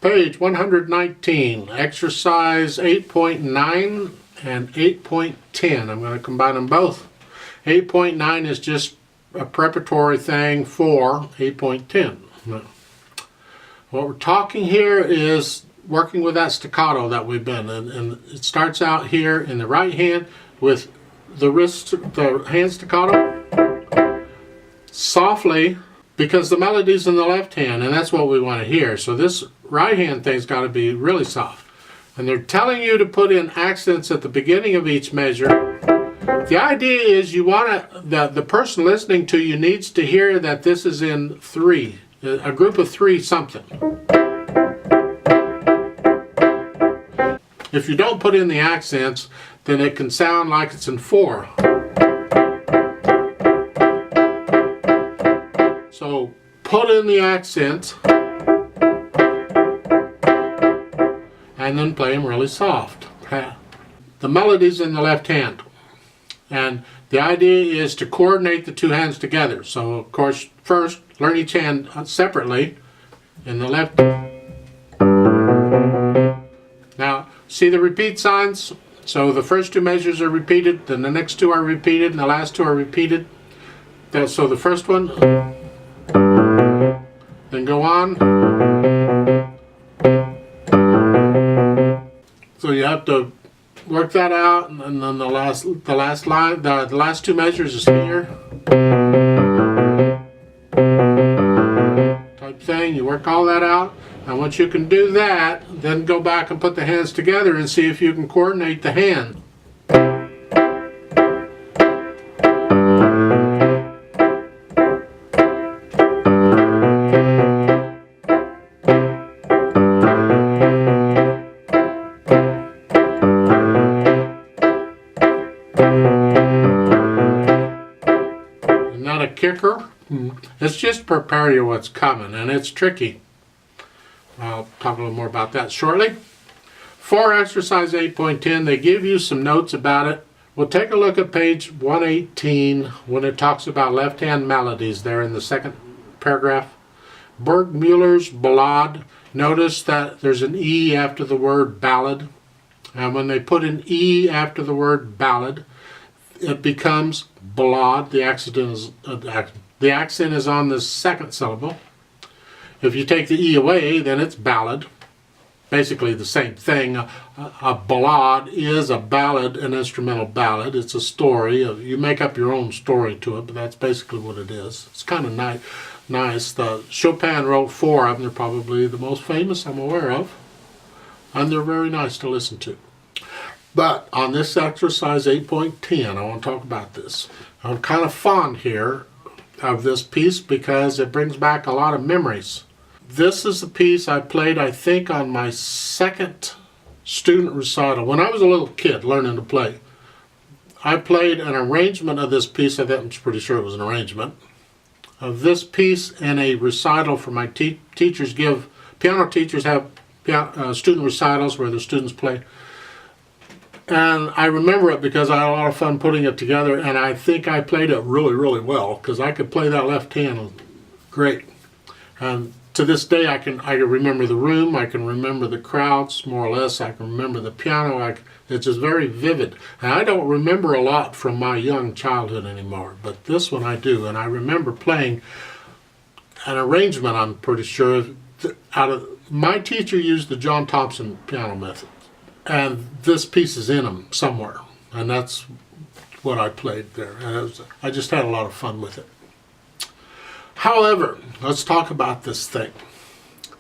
Page 119, exercise 8.9 and 8.10. I'm going to combine them both. 8.9 is just a preparatory thing for 8.10. What we're talking here is working with that staccato that we've been, and it starts out here in the right hand with the hand staccato softly, because the melody's in the left hand, and that's what we want to hear. So this right hand thing's got to be really soft. And they're telling you to put in accents at the beginning of each measure. The idea is you want to, the person listening to you needs to hear that this is in 3, a group of 3 something. If you don't put in the accents, then it can sound like it's in 4. So put in the accents and then play them really soft. The melody's in the left hand, and the idea is to coordinate the 2 hands together. So of course, first learn each hand separately in the left. Now see the repeat signs? So the first 2 measures are repeated, then the next 2 are repeated, and the last 2 are repeated. So the first one, then go on. So you have to work that out, and then the last line, the last 2 measures is here. Type thing. You work all that out, and once you can do that, then go back and put the hands together and see if you can coordinate the hand. Not a kicker. It's just to prepare you what's coming, and it's tricky. I'll talk a little more about that shortly. For exercise 8.10, they give you some notes about it. We'll take a look at page 118 when it talks about left-hand melodies there in the second paragraph. Burgmüller's Ballade. Notice that there's an E after the word ballad. And when they put an E after the word ballad, it becomes ballade. The accent is on the second syllable. If you take the E away, then it's ballad. Basically the same thing. A ballade is a ballad, an instrumental ballad. It's a story. You make up your own story to it, but that's basically what it is. It's kind of nice. Chopin wrote 4 of them. They're probably the most famous I'm aware of. And they're very nice to listen to. But on this exercise 8.10, I want to talk about this. I'm kind of fond here of this piece because it brings back a lot of memories. This is the piece I played, I think, on my second student recital. When I was a little kid learning to play, I played an arrangement of this piece. I'm pretty sure it was an arrangement of this piece in a recital for my teachers. Piano teachers have student recitals where the students play. And I remember it because I had a lot of fun putting it together, and I think I played it really, really well because I could play that left hand great. And to this day, I can remember the room, I can remember the crowds more or less, I can remember the piano. It's just very vivid. And I don't remember a lot from my young childhood anymore, but this one I do. And I remember playing an arrangement, I'm pretty sure, my teacher used the John Thompson piano method. And this piece is in them somewhere, and that's what I played there. And I just had a lot of fun with it. However, let's talk about this thing.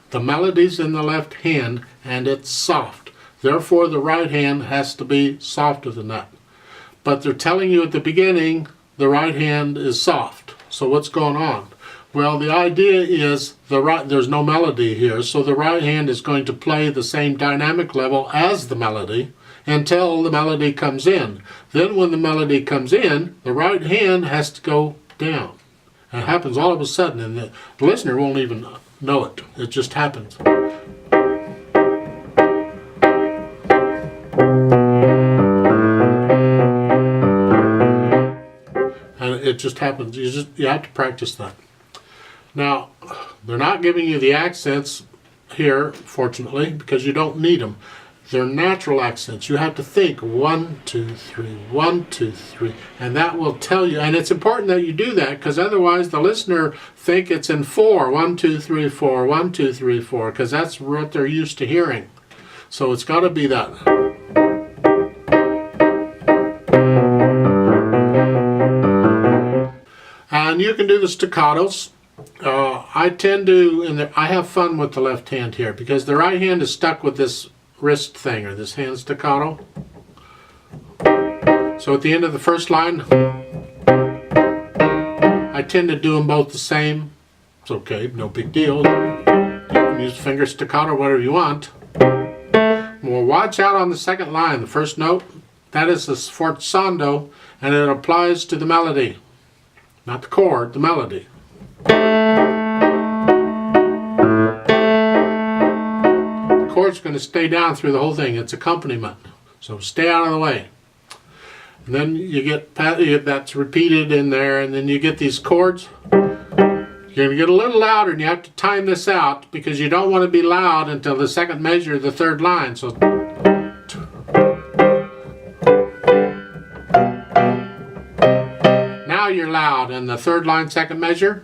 The melody's in the left hand, and it's soft. Therefore, the right hand has to be softer than that. But they're telling you at the beginning, the right hand is soft. So what's going on? Well, the idea is there's no melody here, so the right hand is going to play the same dynamic level as the melody until the melody comes in. Then when the melody comes in, the right hand has to go down. And it happens all of a sudden, and the listener won't even know it. It just happens. And it just happens. You have to practice that. Now, they're not giving you the accents here, fortunately, because you don't need them. They're natural accents. You have to think 1, 2, 3, 1, 2, 3, and that will tell you. And it's important that you do that, because otherwise the listener think it's in 4, 1, 2, 3, 4, 1, 2, 3, 4, because that's what they're used to hearing. So it's got to be that. And you can do the staccatos. I tend to, I have fun with the left hand here, because the right hand is stuck with this wrist thing, or this hand staccato. So at the end of the first line, I tend to do them both the same. It's okay, no big deal. You can use finger staccato, whatever you want. Well, watch out on the second line, the first note. That is the sforzando, and it applies to the melody. Not the chord, the melody. The chord's going to stay down through the whole thing. It's accompaniment. So stay out of the way. And then you get that's repeated in there, and then you get these chords. You're going to get a little louder, and you have to time this out, because you don't want to be loud until the second measure of the third line. So now you're loud in the third line, second measure,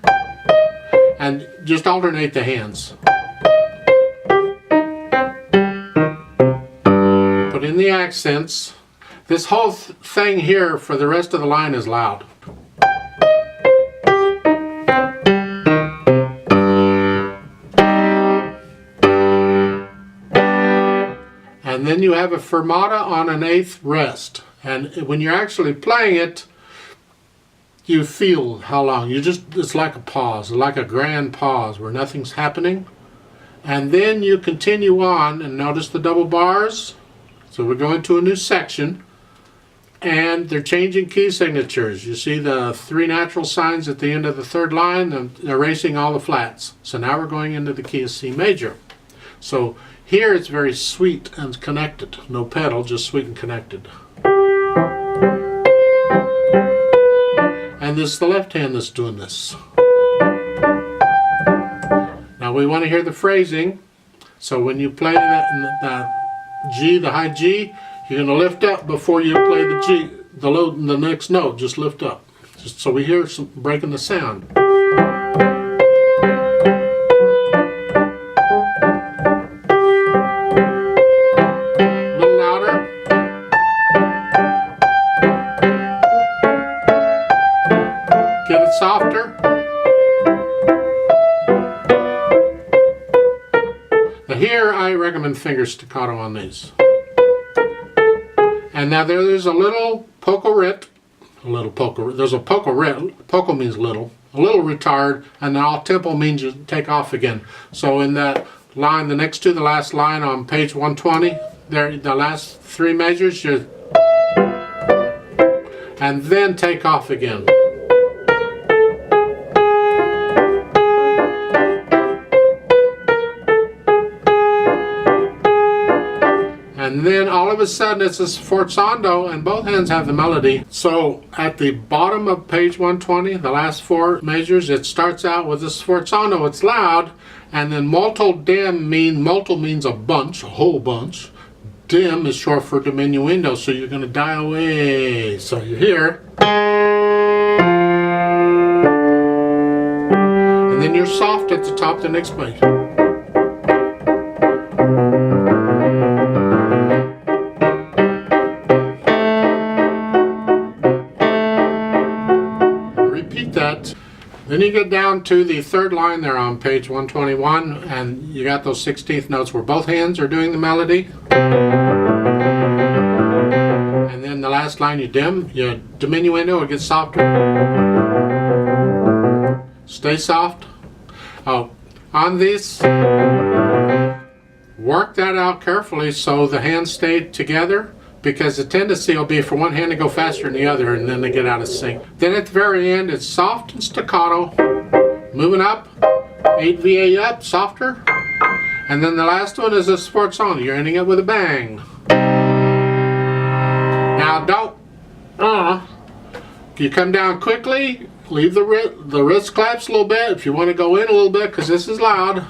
and just alternate the hands. Put in the accents. This whole thing here for the rest of the line is loud. And then you have a fermata on an eighth rest. And when you're actually playing it, you feel how long. It's like a pause, like a grand pause where nothing's happening. And then you continue on, and notice the double bars. So we're going to a new section, and they're changing key signatures. You see the 3 natural signs at the end of the third line, and erasing all the flats. So now we're going into the key of C major. So here it's very sweet and connected. No pedal, just sweet and connected. And this is the left hand that's doing this. Now we want to hear the phrasing. So when you play the G, the high G, you're going to lift up before you play the G, the next note. Just lift up, just so we hear some breaking the sound. A little louder. Get it softer. Now here I recommend finger staccato on these. And now there's a little poco rit, there's a poco rit, poco means little, a little retard, and then all tempo means you take off again. So in that line, the next to the last line on page 120, there, the last 3 measures, and then take off again. And then all of a sudden it's a sforzando, and both hands have the melody. So at the bottom of page 120, the last 4 measures, it starts out with a sforzando. It's loud, and then molto means a bunch, a whole bunch. Dim is short for diminuendo, so you're going to die away. So you're here. And then you're soft at the top of the next page. Then you get down to the third line there on page 121, and you got those 16th notes where both hands are doing the melody. And then the last line you diminuendo, it gets softer. Stay soft. Oh, on this, work that out carefully so the hands stay together, because the tendency will be for one hand to go faster than the other, and then they get out of sync. Then at the very end, it's soft and staccato, moving up, 8 VA up, softer, and then the last one is a sforzando. You're ending up with a bang. Now don't, you come down quickly, leave the wrist claps a little bit if you want to go in a little bit, because this is loud.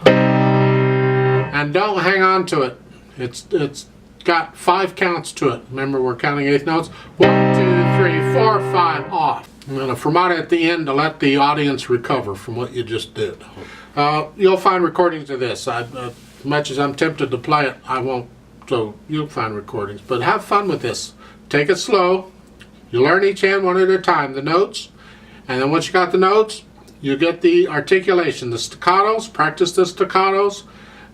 And don't hang on to it. It's got 5 counts to it. Remember, we're counting eighth notes. 1, 2, 3, 4, 5, off. I'm going to fermata at the end to let the audience recover from what you just did. You'll find recordings of this. As much as I'm tempted to play it, I won't. So you'll find recordings. But have fun with this. Take it slow. You learn each hand one at a time, the notes. And then once you got the notes, you get the articulation, the staccatos. Practice the staccatos.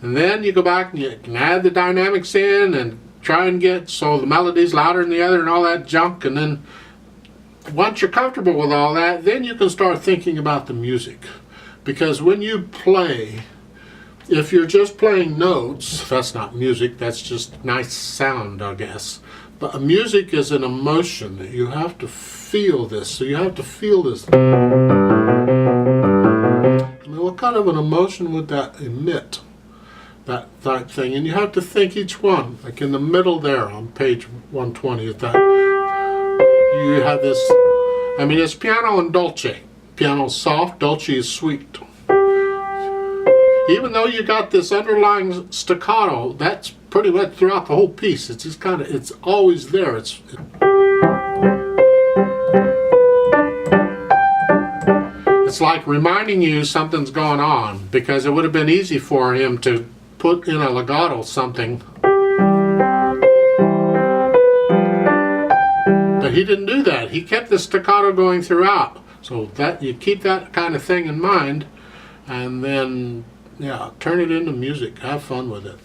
And then you go back and you can add the dynamics in and try and get so the melody's louder than the other and all that junk. And then once you're comfortable with all that, then you can start thinking about the music. Because when you play, if you're just playing notes, that's not music, that's just nice sound, I guess. But music is an emotion that you have to feel this. So you have to feel this. I mean, what kind of an emotion would that emit? That thing, and you have to think each one. Like in the middle there on page 120 of that, you have this. I mean, it's piano and dolce. Piano's soft, dolce is sweet. Even though you got this underlying staccato, that's pretty much throughout the whole piece. It's just kind of, it's always there. It's like reminding you something's going on, because it would have been easy for him to put in a legato something, but he didn't do that. He kept the staccato going throughout. So that you keep that kind of thing in mind, and then yeah, turn it into music. Have fun with it.